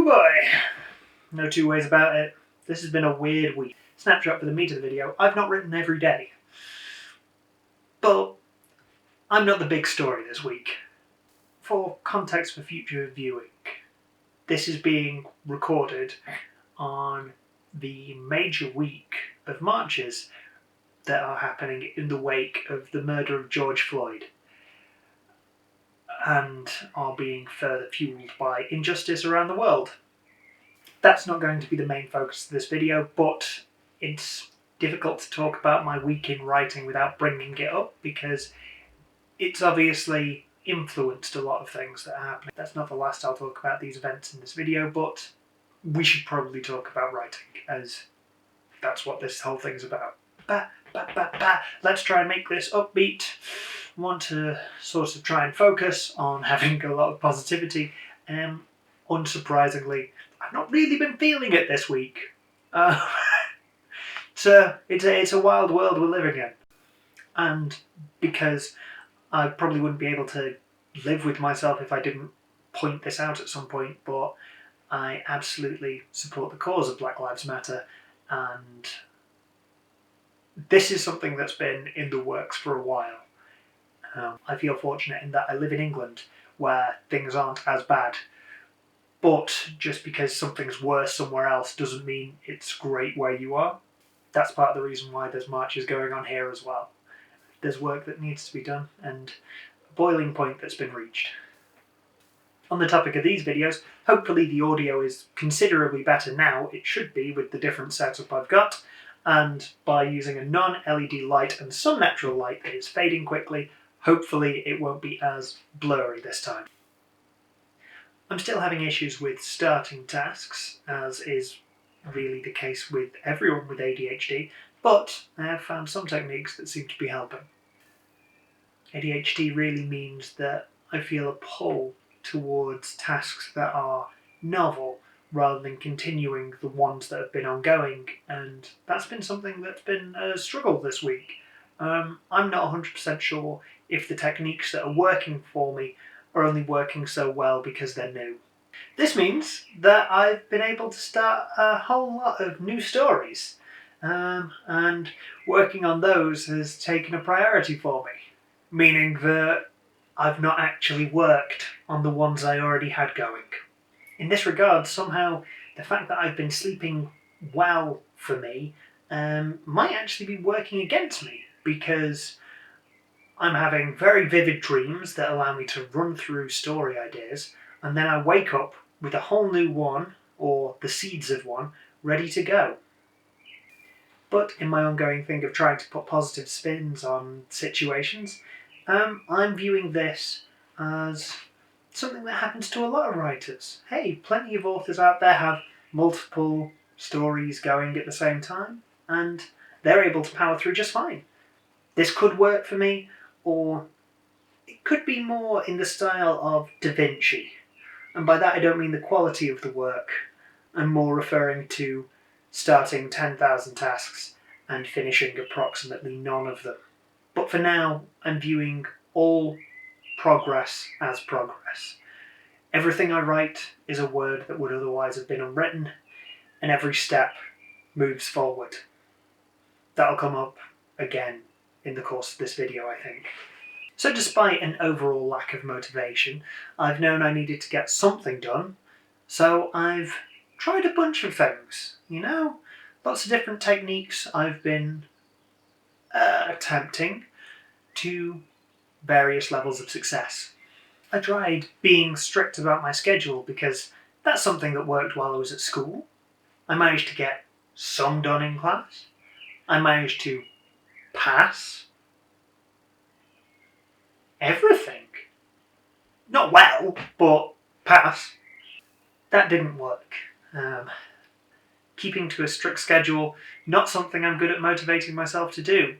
Oh boy! No two ways about it. This has been a weird week. Snapshot for the meat of the video. I've not written every day. But I'm not the big story this week. For context for future viewing, this is being recorded on the major week of marches that are happening in the wake of the murder of George Floyd and are being further fueled by injustice around the world. That's not going to be the main focus of this video, but it's difficult to talk about my week in writing without bringing it up because it's obviously influenced a lot of things that are happening. That's not the last I'll talk about these events in this video, but we should probably talk about writing, as that's what this whole thing's about. Let's try and make this upbeat. I want to sort of try and focus on having a lot of positivity. Unsurprisingly, I've not really been feeling it this week. It's a wild world we're living in. And because I probably wouldn't be able to live with myself if I didn't point this out at some point, but I absolutely support the cause of Black Lives Matter, and this is something that's been in the works for a while. I feel fortunate in that I live in England, where things aren't as bad, but just because something's worse somewhere else doesn't mean it's great where you are. That's part of the reason why there's marches going on here as well. There's work that needs to be done, and a boiling point that's been reached. On the topic of these videos, hopefully the audio is considerably better now. It should be with the different setup I've got, and by using a non-LED light and some natural light that is fading quickly, hopefully it won't be as blurry this time. I'm still having issues with starting tasks, as is really the case with everyone with ADHD, but I have found some techniques that seem to be helping. ADHD really means that I feel a pull towards tasks that are novel rather than continuing the ones that have been ongoing, and that's been something that's been a struggle this week. I'm not 100% sure if the techniques that are working for me are only working so well because they're new. This means that I've been able to start a whole lot of new stories, and working on those has taken a priority for me, meaning that I've not actually worked on the ones I already had going. In this regard, somehow, the fact that I've been sleeping well for me might actually be working against me, because I'm having very vivid dreams that allow me to run through story ideas, and then I wake up with a whole new one, or the seeds of one, ready to go. But in my ongoing thing of trying to put positive spins on situations, I'm viewing this as something that happens to a lot of writers. Hey, plenty of authors out there have multiple stories going at the same time, and they're able to power through just fine. This could work for me, or it could be more in the style of Da Vinci. And by that I don't mean the quality of the work. I'm more referring to starting 10,000 tasks and finishing approximately none of them. But for now, I'm viewing all progress as progress. Everything I write is a word that would otherwise have been unwritten, and every step moves forward. That'll come up again in the course of this video, I think. So despite an overall lack of motivation, I've known I needed to get something done, so I've tried a bunch of things, lots of different techniques I've been attempting to various levels of success. I tried being strict about my schedule because that's something that worked while I was at school. I managed to get some done in class. I managed to pass everything. Not well, but pass. That didn't work. Keeping to a strict schedule, not something I'm good at motivating myself to do.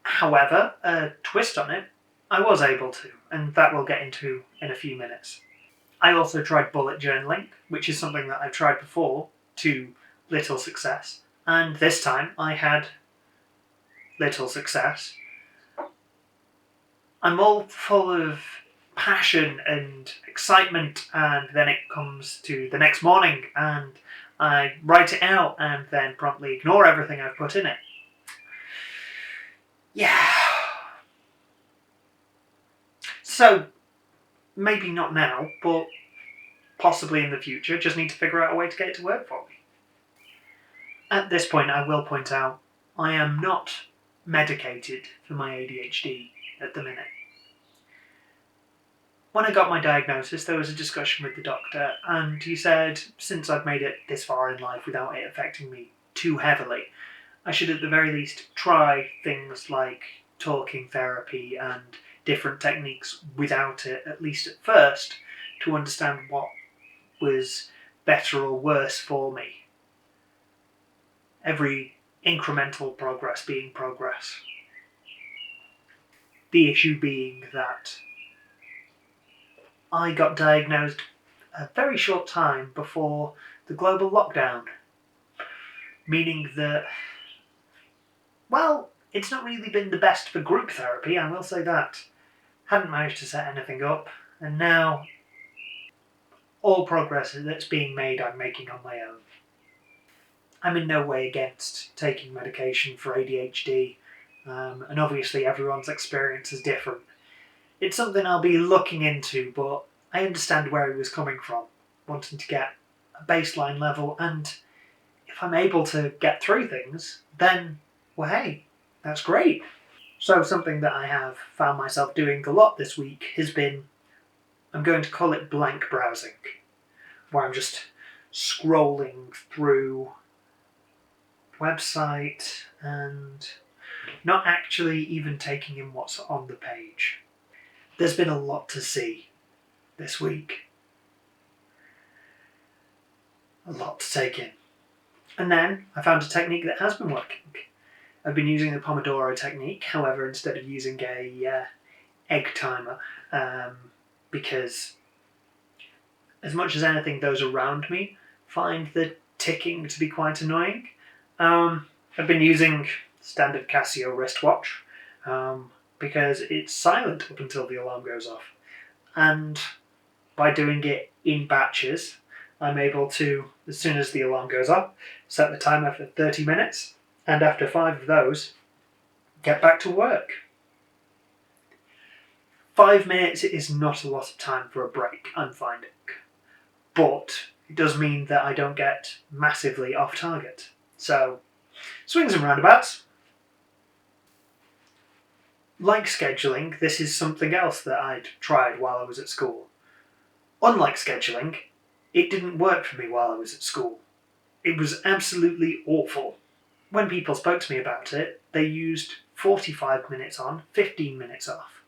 However, a twist on it, I was able to, and that we'll get into in a few minutes. I also tried bullet journaling, which is something that I've tried before, to little success, and this time I had little success. I'm all full of passion and excitement, and then it comes to the next morning and I write it out and then promptly ignore everything I've put in it. Yeah. So, maybe not now, but possibly in the future, just need to figure out a way to get it to work for me. At this point, I will point out, I am not medicated for my ADHD at the minute. When I got my diagnosis, there was a discussion with the doctor, and he said, since I've made it this far in life without it affecting me too heavily, I should at the very least try things like talking therapy and different techniques without it, at least at first, to understand what was better or worse for me. Every incremental progress being progress. The issue being that I got diagnosed a very short time before the global lockdown, meaning that, well, it's not really been the best for group therapy, I will say that. Hadn't managed to set anything up, and now all progress that's being made I'm making on my own. I'm in no way against taking medication for ADHD, and obviously everyone's experience is different. It's something I'll be looking into, but I understand where he was coming from, wanting to get a baseline level, and if I'm able to get through things, then, well, hey, that's great. So something that I have found myself doing a lot this week has been, I'm going to call it blank browsing, where I'm just scrolling through website and not actually even taking in what's on the page. There's been a lot to see this week. A lot to take in. And then I found a technique that has been working. I've been using the Pomodoro technique, however, instead of using a egg timer, because as much as anything, those around me find the ticking to be quite annoying. I've been using standard Casio wristwatch because it's silent up until the alarm goes off. And by doing it in batches, I'm able to, as soon as the alarm goes off, set the timer for 30 minutes, and after 5 of those, get back to work. 5 minutes is not a lot of time for a break, I'm finding. But it does mean that I don't get massively off target. So, swings and roundabouts. Like scheduling, this is something else that I'd tried while I was at school. Unlike scheduling, it didn't work for me while I was at school. It was absolutely awful. When people spoke to me about it, they used 45 minutes on, 15 minutes off.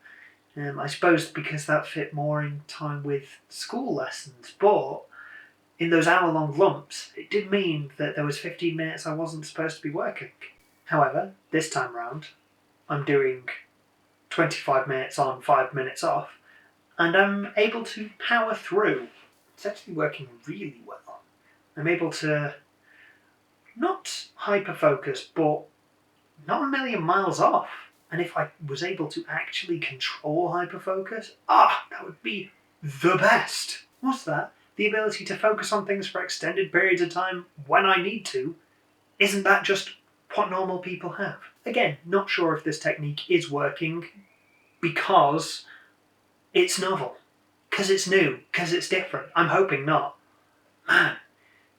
I suppose because that fit more in time with school lessons, but in those hour-long lumps, it did mean that there was 15 minutes I wasn't supposed to be working. However, this time round, I'm doing 25 minutes on, 5 minutes off, and I'm able to power through. It's actually working really well. I'm able to not hyper-focus, but not a million miles off. And if I was able to actually control hyper-focus, that would be the best. What's that? The ability to focus on things for extended periods of time when I need to. Isn't that just what normal people have? Again, not sure if this technique is working because it's novel, because it's new, because it's different. I'm hoping not. Man,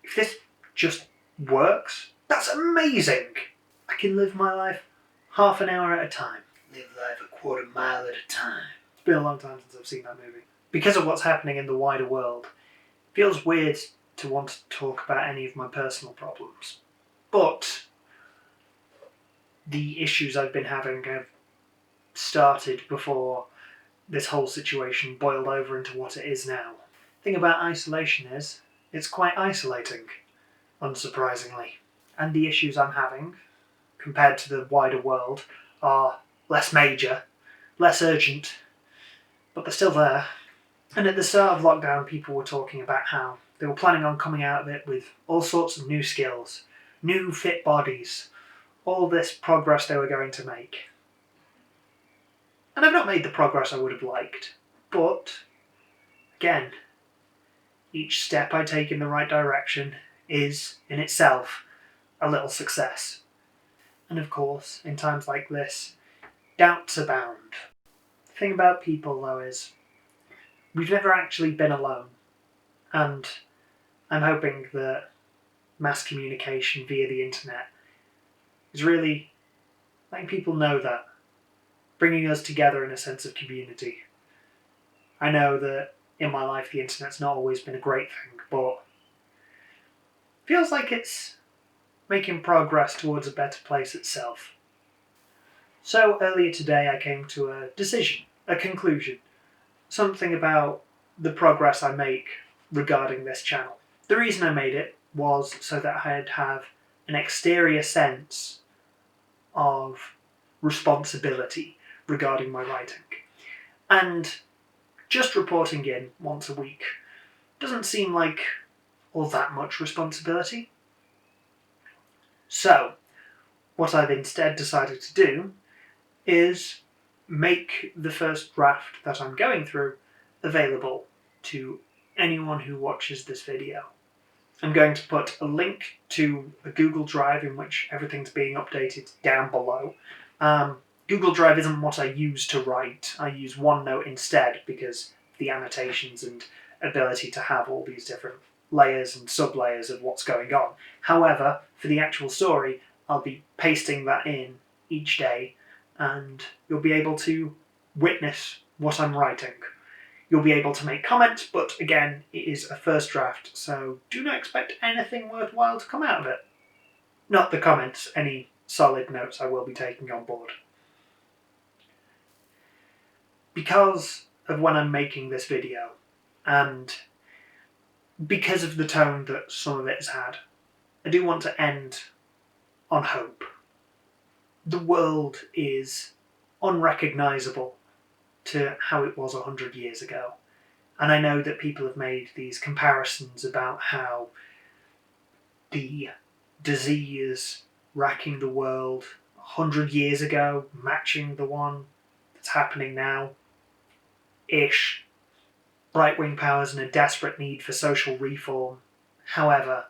if this just works, that's amazing. I can live my life half an hour at a time. Live life a quarter mile at a time. It's been a long time since I've seen that movie. Because of what's happening in the wider world, it feels weird to want to talk about any of my personal problems. But the issues I've been having have started before this whole situation boiled over into what it is now. The thing about isolation is, it's quite isolating, unsurprisingly. And the issues I'm having, compared to the wider world, are less major, less urgent, but they're still there. And at the start of lockdown, people were talking about how they were planning on coming out of it with all sorts of new skills, new fit bodies, all this progress they were going to make. And I've not made the progress I would have liked, But, again, each step I take in the right direction is, in itself, a little success. And of course, in times like this, doubts abound. The thing about people, though, is we've never actually been alone. And I'm hoping that mass communication via the internet is really letting people know that, bringing us together in a sense of community. I know that in my life the internet's not always been a great thing, but it feels like it's making progress towards a better place itself. So earlier today I came to a decision, a conclusion, something about the progress I make regarding this channel. The reason I made it was so that I'd have an exterior sense of responsibility regarding my writing. And just reporting in once a week doesn't seem like all that much responsibility. So, what I've instead decided to do is make the first draft that I'm going through available to anyone who watches this video. I'm going to put a link to a Google Drive in which everything's being updated down below. Google Drive isn't what I use to write. I use OneNote instead because of the annotations and ability to have all these different layers and sub-layers of what's going on. However, for the actual story, I'll be pasting that in each day and you'll be able to witness what I'm writing. You'll be able to make comments, but again, it is a first draft, so do not expect anything worthwhile to come out of it. Not the comments, any solid notes I will be taking on board. Because of when I'm making this video, and because of the tone that some of it has had, I do want to end on hope. The world is unrecognisable to how it was 100 years ago. And I know that people have made these comparisons about how the disease racking the world 100 years ago, matching the one that's happening now, ish. Right-wing powers and a desperate need for social reform. However,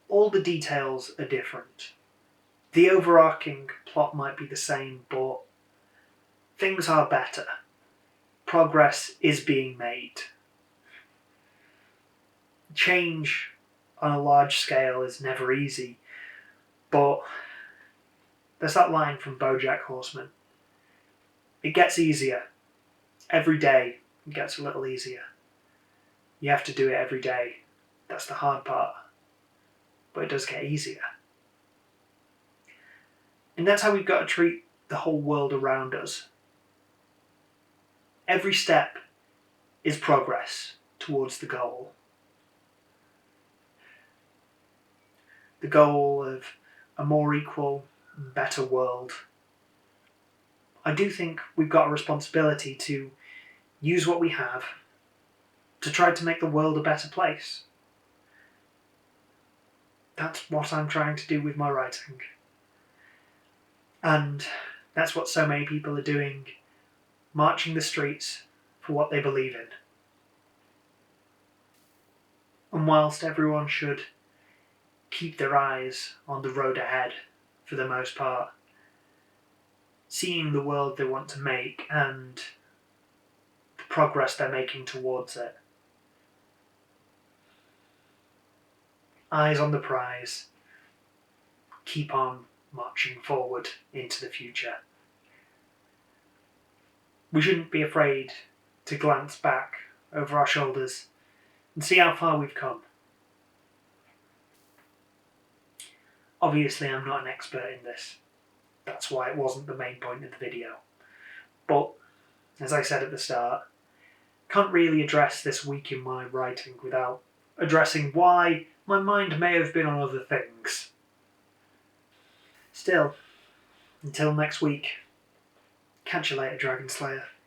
all the details are different. The overarching plot might be the same, but things are better. Progress is being made. Change on a large scale is never easy, but there's that line from BoJack Horseman. It gets easier. Every day it gets a little easier. You have to do it every day. That's the hard part. But it does get easier. And that's how we've got to treat the whole world around us. Every step is progress towards the goal. The goal of a more equal and better world. I do think we've got a responsibility to use what we have to try to make the world a better place. That's what I'm trying to do with my writing. And that's what so many people are doing, marching the streets for what they believe in. And whilst everyone should keep their eyes on the road ahead for the most part, seeing the world they want to make and the progress they're making towards it. Eyes on the prize. Keep on marching forward into the future. We shouldn't be afraid to glance back over our shoulders and see how far we've come. Obviously, I'm not an expert in this. That's why it wasn't the main point of the video. But, as I said at the start, can't really address this week in my writing without addressing why my mind may have been on other things. Still, until next week, catch you later, Dragon Slayer.